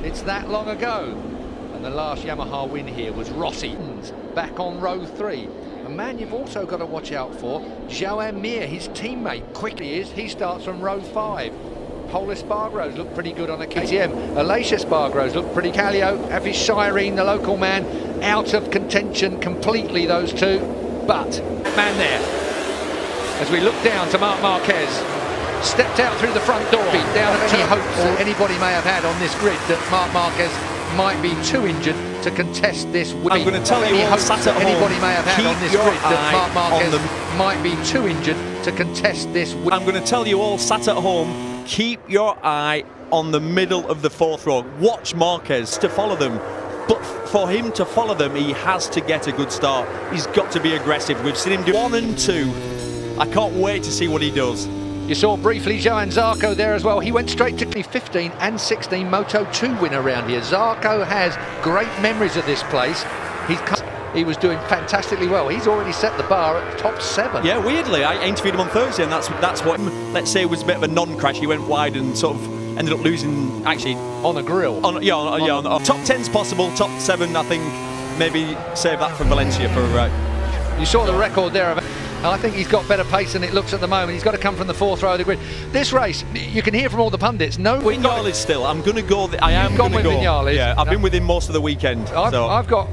It's that long ago. And the last Yamaha win here was Rossi back on row 3. A man you've also got to watch out for, Joan Mir, his teammate, quickly is. He starts from row 5. Polis Spargroves look pretty good on a KTM. Alacia Spargroves look pretty. Callio, Afish Shireen, the local man, out of contention completely, those two. But, man there, as we look down to Marc Marquez, stepped out through the front door, beat down at any hopes that anybody may have had on this grid that Marc Marquez might be too injured to contest this win. I'm going to tell you all sat at home, anybody may have had on this grid that Marc Marquez might be too injured to contest this win. I'm going to tell you all sat at home, keep your eye on the middle of the 4th row. Watch Marquez to follow them. But for him to follow them, he has to get a good start. He's got to be aggressive. We've seen him do 1 and 2. I can't wait to see what he does. You saw briefly Johan Zarco there as well. He went straight to 15 and 16 Moto2 win around here. Zarco has great memories of this place. He was doing fantastically well. He's already set the bar at the top 7. Yeah, weirdly, I interviewed him on Thursday, and that's what, let's say, was a bit of a non-crash. He went wide and sort of ended up losing, actually, on a grill. On top 10's possible, top 7, I think, maybe save that for Valencia for. You saw the record there of. I think he's got better pace than it looks at the moment. He's got to come from the 4th row of the grid. This race, you can hear from all the pundits. No, Viñales still. I'm going to go. I am going to go. Viñales. Yeah, I've been with him most of the weekend. I've got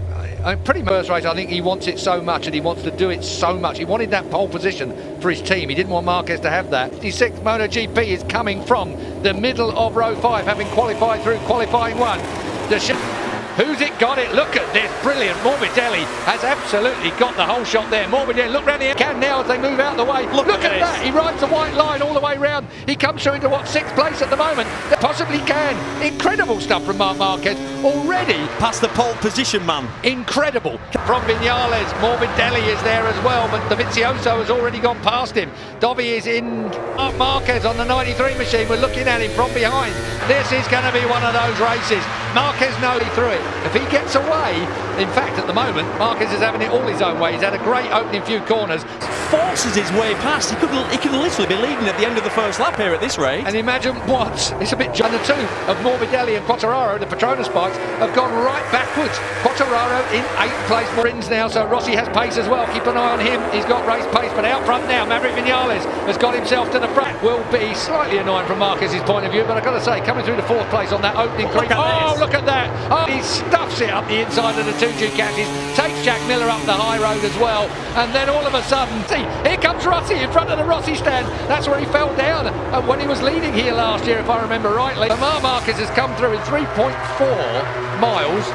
pretty much first race. I think he wants it so much, and he wants to do it so much. He wanted that pole position for his team. He didn't want Marquez to have that. 56th MotoGP is coming from the middle of row 5, having qualified through qualifying 1. Who's it got it? Look at this, brilliant. Morbidelli has absolutely got the whole shot there. Morbidelli, look round the can now as they move out of the way. Look at that, he rides the white line all the way round. He comes through into what, 6th place at the moment? They possibly can. Incredible stuff from Marc Marquez. Already past the pole position, man. Incredible. From Viñales, Morbidelli is there as well, but Dovizioso has already gone past him. Dovi is in. Marc Marquez on the 93 machine. We're looking at him from behind. This is going to be one of those races. Marquez knows he threw it. If he gets away, in fact, at the moment, Marquez is having it all his own way. He's had a great opening few corners. Forces his way past. He could literally be leading at the end of the first lap here at this rate. And imagine what it's a bit. And the 2 of Morbidelli and Quartararo, the Petronas bikes, have gone right backwards. Quartararo in 8th place, Marins now, so Rossi has pace as well. Keep an eye on him. He's got race pace, but out front now, Maverick Viñales has got himself to the front. Will be slightly annoying from Marquez's point of view, but I've got to say, coming through the 4th place on that opening creep. Oh, look at that! Oh, he stuffs it up the inside of the 2 Ducatis, takes Jack Miller up the high road as well, and then all of a sudden, see, here comes Rossi in front of the Rossi stand. That's where he fell down when he was leading here last year, if I remember rightly. Marc Marquez has come through in 3.4 miles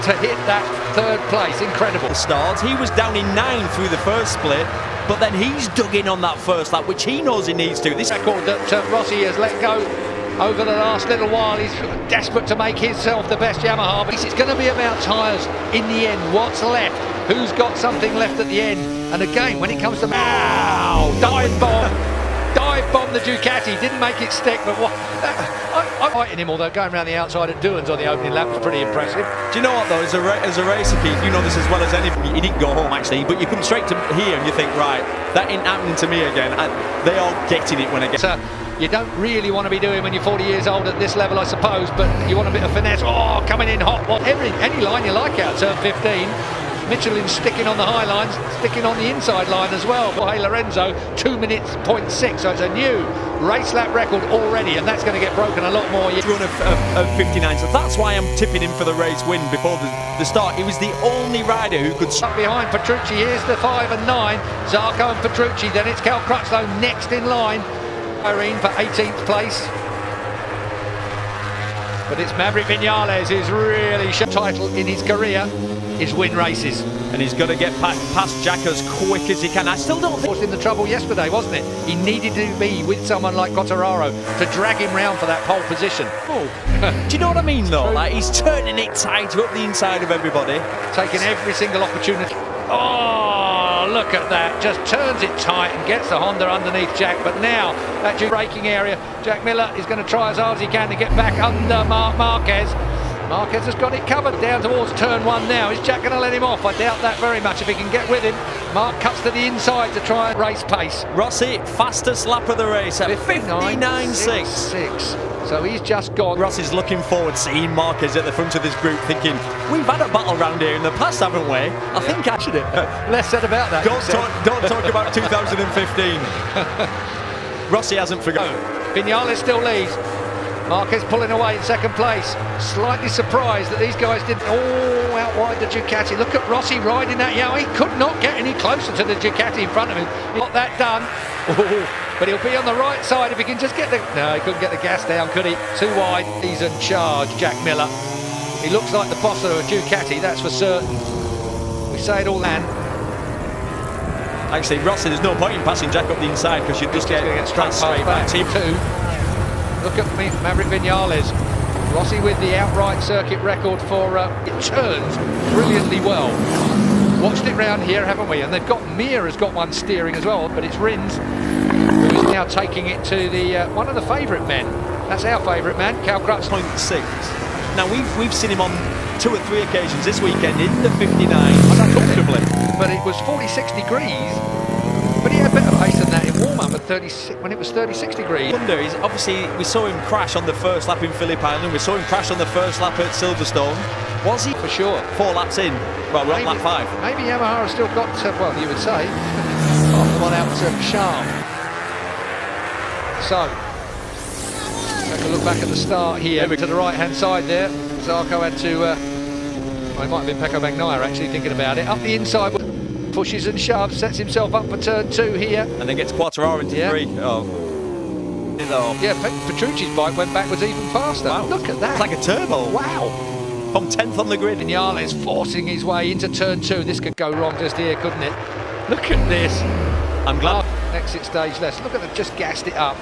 to hit that 3rd place. Incredible. The start, he was down in 9 through the first split, but then he's dug in on that first lap, which he knows he needs to. This record that Rossi has let go over the last little while. He's desperate to make himself the best Yamaha, but it's going to be about tyres in the end. What's left? Who's got something left at the end? And again, when it comes to dive bomb the Ducati, didn't make it stick, but what? I'm fighting him, although going around the outside at Duans on the opening lap was pretty impressive. Do you know what though, as a racer, Keith, you know this as well as anybody. He didn't go home actually, but you come straight to here and you think, right, that ain't happening to me again. They are getting it when I get. You don't really want to be doing when you're 40 years old at this level, I suppose, but you want a bit of finesse. Oh, coming in hot. Well, any line you like out turn 15. Michelin sticking on the high lines, sticking on the inside line as well. Hey Lorenzo, 2 minutes 0.6, so it's a new race lap record already, and that's going to get broken a lot more. Run of 59, so that's why I'm tipping him for the race win before the start. He was the only rider who could stop behind Petrucci. Here's the 5 and 9, Zarco and Petrucci. Then it's Cal Crutchlow next in line. Irene for 18th place. But it's Maverick Viñales who's really shown title in his career is win races. And he's got to get past Jack as quick as he can. I still don't think... He was in the trouble yesterday, wasn't it? He needed to be with someone like Quartararo to drag him round for that pole position. Oh. Do you know what I mean, though? Like, he's turning it tighter up the inside of everybody. Taking every single opportunity. Oh, look at that. Just turns it tight and gets the Honda underneath Jack. But now, that braking area, Jack Miller is going to try as hard as he can to get back under Marquez. Marquez has got it covered down towards turn 1 now. Is Jack going to let him off? I doubt that very much if he can get with him. Mark cuts to the inside to try and race pace. Rossi, fastest lap of the race at 59.6. So he's just gone. Ross is looking forward, seeing Marquez at the front of this group, thinking, we've had a battle round here in the past, haven't we? I think actually. Less said about that. Don't talk about 2015. Rossi hasn't forgotten. Vinales still leads. Marquez pulling away in second place. Slightly surprised that these guys didn't all out wide the Ducati. Look at Rossi riding that. Yeah, he could not get any closer to the Ducati in front of him. He got that done. Ooh, but he'll be on the right side if he can just get the... No, he couldn't get the gas down, could he? Too wide. He's in charge, Jack Miller. He looks like the boss of a Ducati, that's for certain. We say it all then. Actually, Rossi, there's no point in passing Jack up the inside because you'd just get straight back. Team 2. Look at me, Maverick Vinales. Rossi with the outright circuit record for it turns brilliantly well. Watched it round here, haven't we? And they've got Mir has got one steering as well, but it's Rins who is now taking it to the one of the favourite men. That's our favourite man, Cal Crutch. 0.6. Now we've seen him on 2 or 3 occasions this weekend in the 59 comfortably. But it was 46 degrees. But he had better pace than that in warm-up at 36 when it was 36 degrees. Wonder is obviously we saw him crash on the first lap in Phillip Island. We saw him crash on the first lap at Silverstone. Was he? For sure. 4 laps in. Well, we're on lap 5. Maybe Yamaha has still got, well, you would say, half the one out to Charm. So, take a look back at the start here to the right-hand side there. Zarco had to, well, it might have been Pecco Bagnaia actually thinking about it. Up the inside. Pushes and shoves, sets himself up for turn 2 here. And then gets Quartararo into 3. Oh. Yeah, Petrucci's bike went backwards even faster. Wow. Look at that. It's like a turbo. Wow. From 10th on the grid. Vinales forcing his way into turn 2. This could go wrong just here, couldn't it? Look at this. I'm glad. Exit stage less. Look at them, just gassed it up.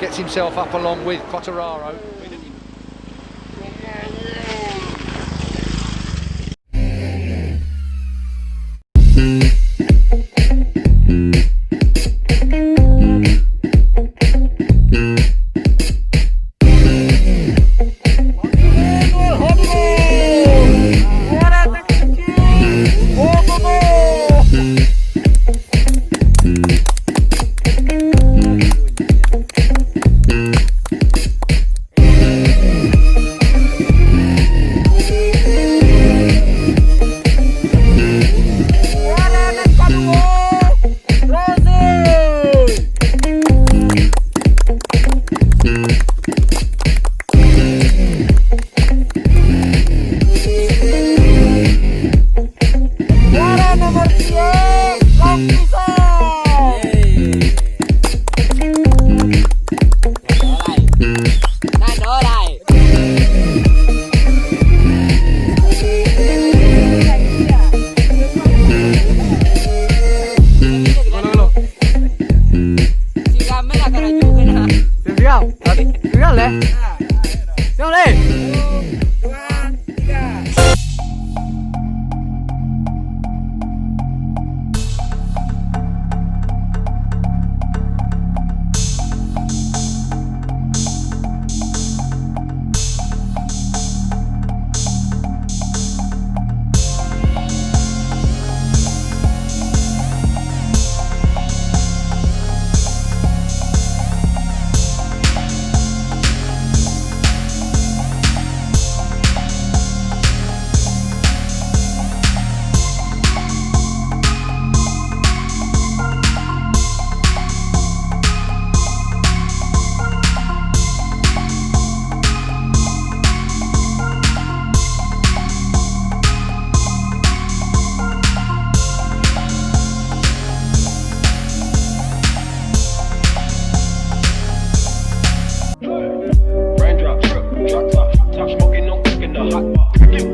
Gets himself up along with Quartararo.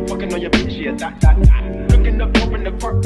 Fucking on your bitch, yeah, that. Looking up, open the park.